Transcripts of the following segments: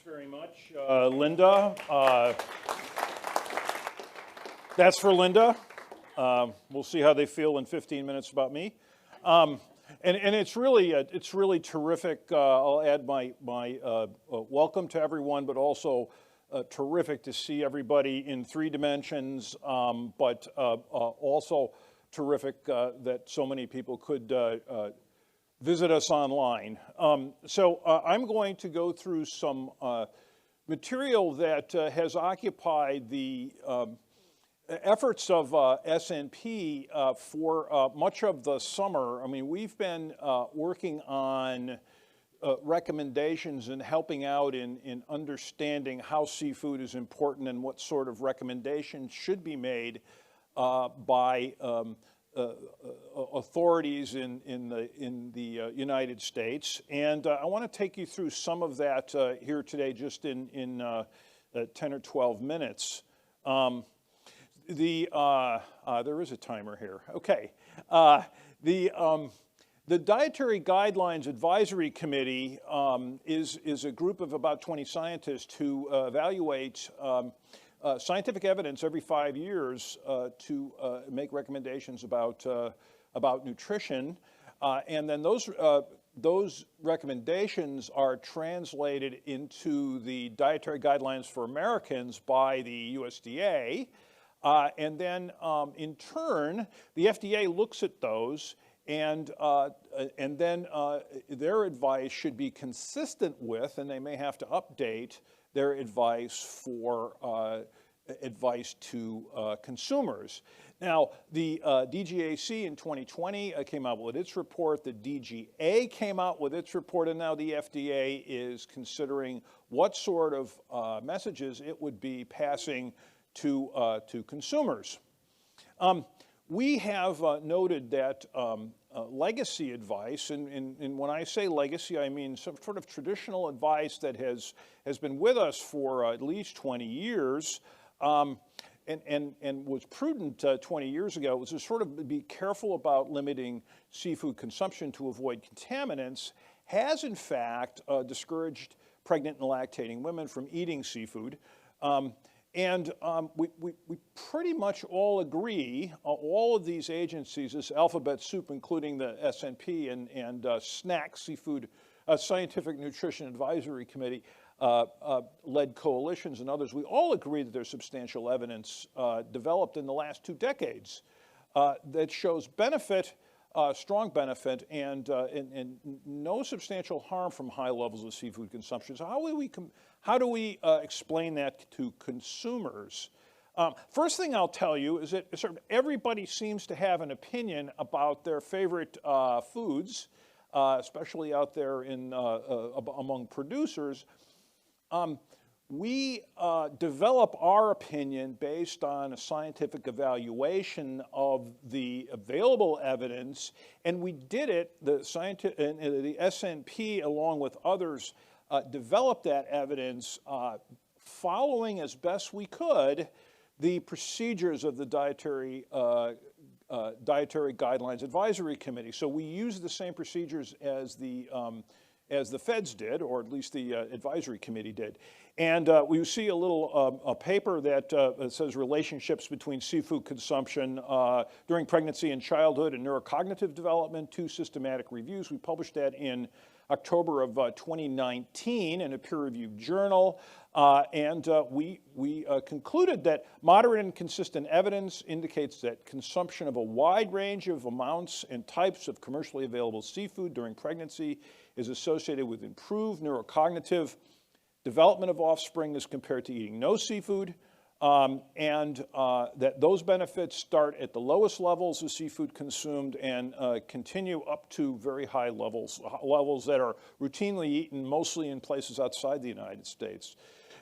very much, Linda. That's for Linda. We'll see how they feel in 15 minutes about me. And it's really terrific. I'll add my welcome to everyone, but also terrific to see everybody in 3 dimensions, but also terrific that so many people could visit us online. So I'm going to go through some material that has occupied the efforts of S&P for much of the summer. I mean, we've been working on recommendations and helping out in understanding how seafood is important and what sort of recommendations should be made by authorities in the United States. And I want to take you through some of that here today, just in 10 or 12 minutes. There is a timer here. Okay. The Dietary Guidelines Advisory Committee is a group of about 20 scientists who evaluate scientific evidence every 5 years to make recommendations about nutrition, and then those recommendations are translated into the Dietary Guidelines for Americans by the USDA, and then in turn the FDA looks at those, and then their advice should be consistent with, and they may have to update their advice for advice to consumers. Now, the DGAC in 2020 came out with its report, the DGA came out with its report, and now the FDA is considering what sort of messages it would be passing to consumers. We have noted that legacy advice, and when I say legacy, I mean some sort of traditional advice that has been with us for at least 20 years, and was prudent 20 years ago, was to sort of be careful about limiting seafood consumption to avoid contaminants, has in fact discouraged pregnant and lactating women from eating seafood. And we pretty much all agree, all of these agencies, this alphabet soup, including the S&P and SNAC, Seafood Scientific Nutrition Advisory Committee, led coalitions and others, we all agree that there's substantial evidence developed in the last 2 decades that shows benefit, strong benefit, and no substantial harm from high levels of seafood consumption. So how do we explain that to consumers? First thing I'll tell you is that sort of everybody seems to have an opinion about their favorite foods, especially out there among producers. We develop our opinion based on a scientific evaluation of the available evidence, and we did it, the S&P along with others developed that evidence following as best we could the procedures of the Dietary Guidelines Advisory Committee. So we used the same procedures as the feds did, or at least the advisory committee did. And we see a little a paper that says relationships between seafood consumption during pregnancy and childhood and neurocognitive development, 2 systematic reviews. We published that in October of 2019 in a peer-reviewed journal, and we concluded that moderate and consistent evidence indicates that consumption of a wide range of amounts and types of commercially available seafood during pregnancy is associated with improved neurocognitive development of offspring as compared to eating no seafood, and that those benefits start at the lowest levels of seafood consumed and continue up to very high levels that are routinely eaten mostly in places outside the United States.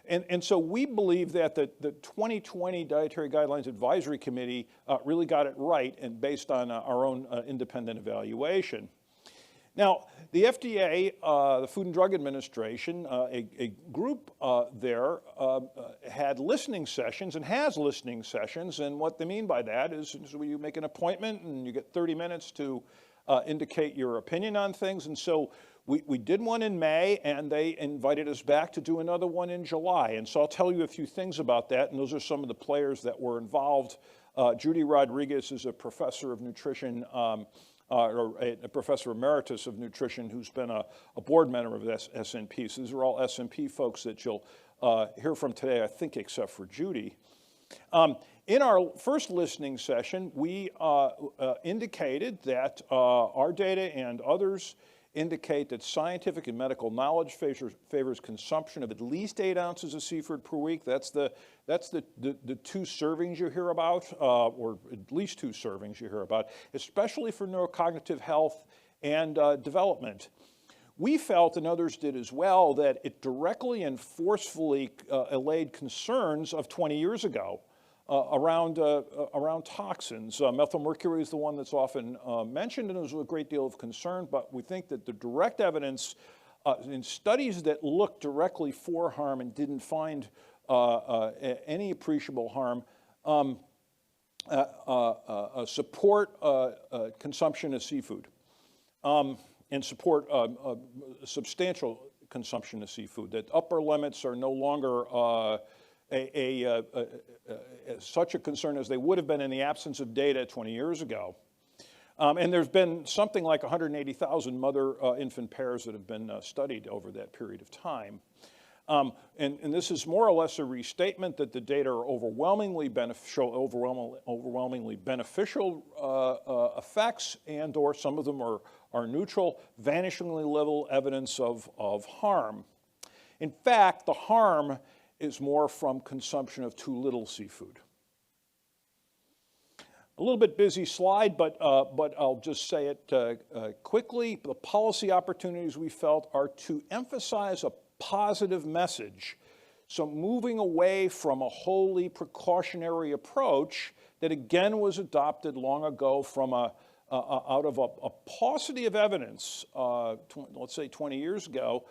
And so we believe that the 2020 Dietary Guidelines Advisory Committee really got it right, and based on our own independent evaluation. Now, the FDA, the Food and Drug Administration, a group there had listening sessions and has listening sessions, and what they mean by that is you make an appointment and you get 30 minutes to indicate your opinion on things. And so We did one in May, and they invited us back to do another one in July. And so I'll tell you a few things about that, and those are some of the players that were involved. Judy Rodriguez is a professor of nutrition, or a professor emeritus of nutrition who's been a board member of SNP. So these are all SNP folks that you'll hear from today, I think, except for Judy. In our first listening session, we indicated that our data and others indicate that scientific and medical knowledge favors consumption of at least 8 ounces of seafood per week. That's the 2 servings you hear about, or at least 2 servings you hear about, especially for neurocognitive health and development. We felt, and others did as well, that it directly and forcefully allayed concerns of 20 years ago around toxins. Methylmercury is the one that's often mentioned, and there's a great deal of concern, but we think that the direct evidence in studies that looked directly for harm and didn't find any appreciable harm support consumption of seafood and support substantial consumption of seafood, that upper limits are no longer such a concern as they would have been in the absence of data 20 years ago. And there's been something like 180,000 mother-infant pairs that have been studied over that period of time. And this is more or less a restatement that the data are overwhelmingly beneficial effects, and or some of them are neutral, vanishingly little evidence of harm. In fact, the harm is more from consumption of too little seafood. A little bit busy slide, but I'll just say it quickly. The policy opportunities we felt are to emphasize a positive message. So moving away from a wholly precautionary approach that again was adopted long ago from out of a paucity of evidence, let's say 20 years ago.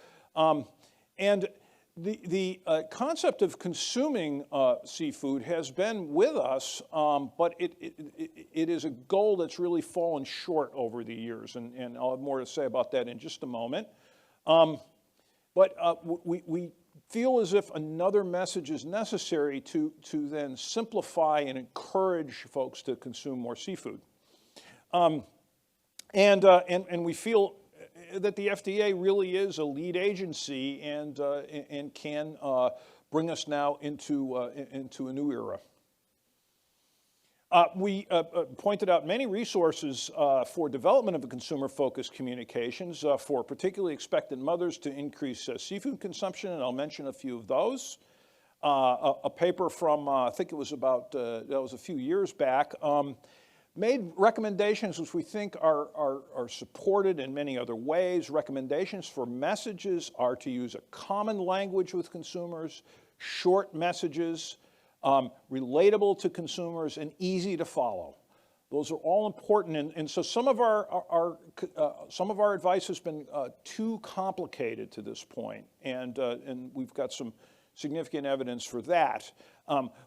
And the concept of consuming seafood has been with us, but it is a goal that's really fallen short over the years, and I'll have more to say about that in just a moment. But we feel as if another message is necessary to then simplify and encourage folks to consume more seafood. And we feel that the FDA really is a lead agency and can bring us now into a new era. We pointed out many resources for development of consumer-focused communications for particularly expectant mothers to increase seafood consumption, and I'll mention a few of those. A paper from, I think it was about, that was a few years back, made recommendations which we think are supported in many other ways. Recommendations for messages are to use a common language with consumers, short messages, relatable to consumers, and easy to follow. Those are all important, and so some of our advice has been too complicated to this point, and we've got some significant evidence for that.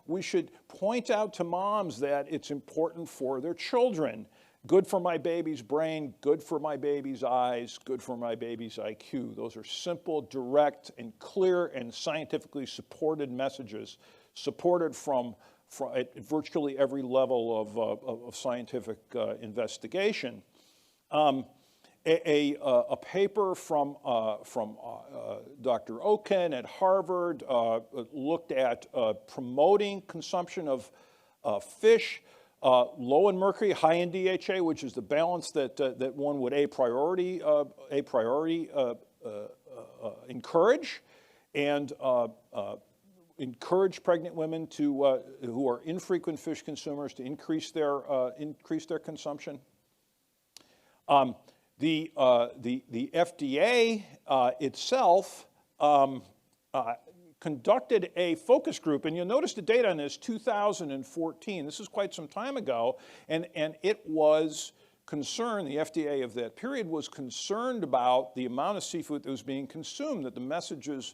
We should point out to moms that it's important for their children. Good for my baby's brain, good for my baby's eyes, good for my baby's IQ. Those are simple, direct, and clear, and scientifically supported messages, supported from at virtually every level of scientific investigation. A paper from Dr. Oken at Harvard looked at promoting consumption of fish low in mercury, high in DHA, which is the balance that one would a priori encourage, and encourage pregnant women to who are infrequent fish consumers to increase their consumption. The FDA itself conducted a focus group, and you'll notice the date on this, 2014. This is quite some time ago, and it was concerned, the FDA of that period was concerned about the amount of seafood that was being consumed, that the messages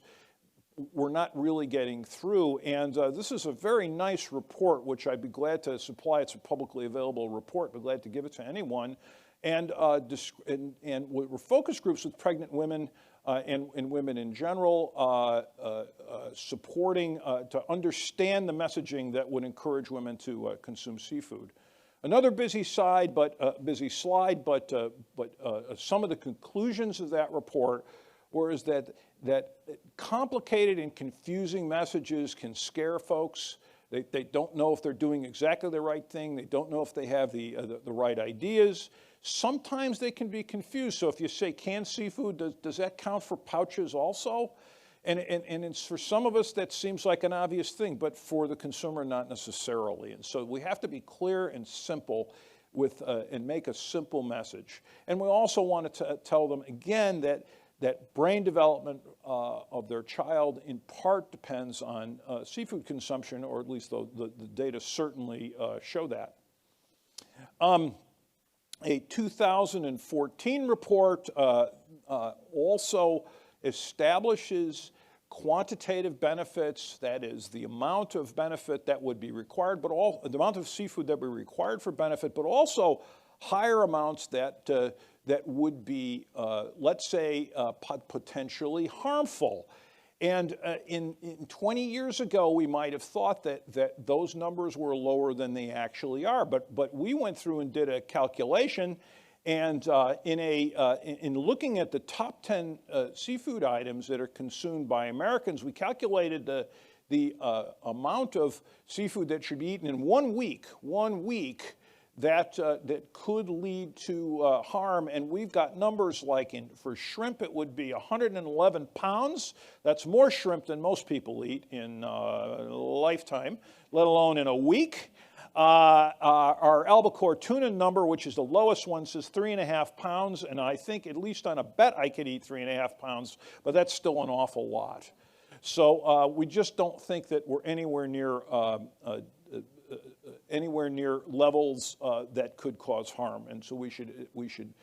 were not really getting through. And this is a very nice report, which I'd be glad to supply. It's a publicly available report, but glad to give it to anyone. and were focus groups with pregnant women and women in general, supporting to understand the messaging that would encourage women to consume seafood. Another busy slide, but some of the conclusions of that report were that complicated and confusing messages can scare folks. They don't know if they're doing exactly the right thing. They don't know if they have the right ideas. Sometimes they can be confused. So if you say canned seafood, does that count for pouches also? And it's, for some of us, that seems like an obvious thing, but for the consumer, not necessarily. And so we have to be clear and simple with, and make a simple message. And we also want to tell them, again, that brain development of their child in part depends on seafood consumption, or at least the data certainly show that. A 2014 report also establishes quantitative benefits, that is the amount of benefit that would be required, but the amount of seafood that would be required for benefit, but also higher amounts that would be, let's say, potentially harmful. And in 20 years ago, we might have thought that those numbers were lower than they actually are. But we went through and did a calculation, and in looking at the top 10 seafood items that are consumed by Americans, we calculated the amount of seafood that should be eaten in 1 week, that could lead to harm. And we've got numbers like for shrimp, it would be 111 pounds. That's more shrimp than most people eat in a lifetime, let alone in a week. Our albacore tuna number, which is the lowest one, says 3.5 pounds. And I think, at least on a bet, I could eat 3.5 pounds, but that's still an awful lot. So we just don't think that we're anywhere near levels that could cause harm. And so we should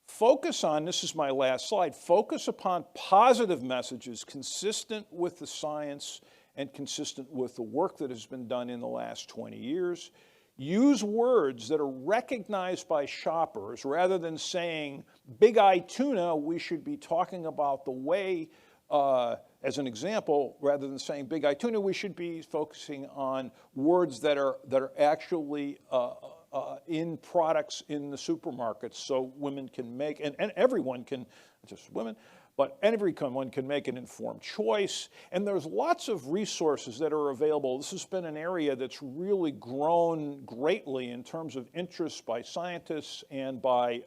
focus on, this is my last slide, focus upon positive messages consistent with the science and consistent with the work that has been done in the last 20 years. Use words that are recognized by shoppers. Rather than saying big-eye tuna, we should be talking about the way, as an example, rather than saying big-eye tuna, we should be focusing on words that are actually in products in the supermarkets, so women can make, and everyone can, not just women, but everyone can make an informed choice. And there's lots of resources that are available. This has been an area that's really grown greatly in terms of interest by scientists and by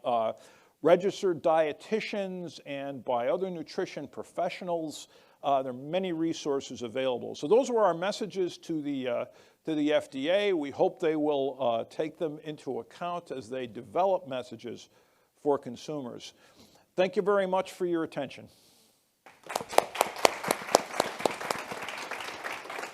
registered dietitians and by other nutrition professionals. There are many resources available. So those were our messages to the FDA. We hope they will take them into account as they develop messages for consumers. Thank you very much for your attention.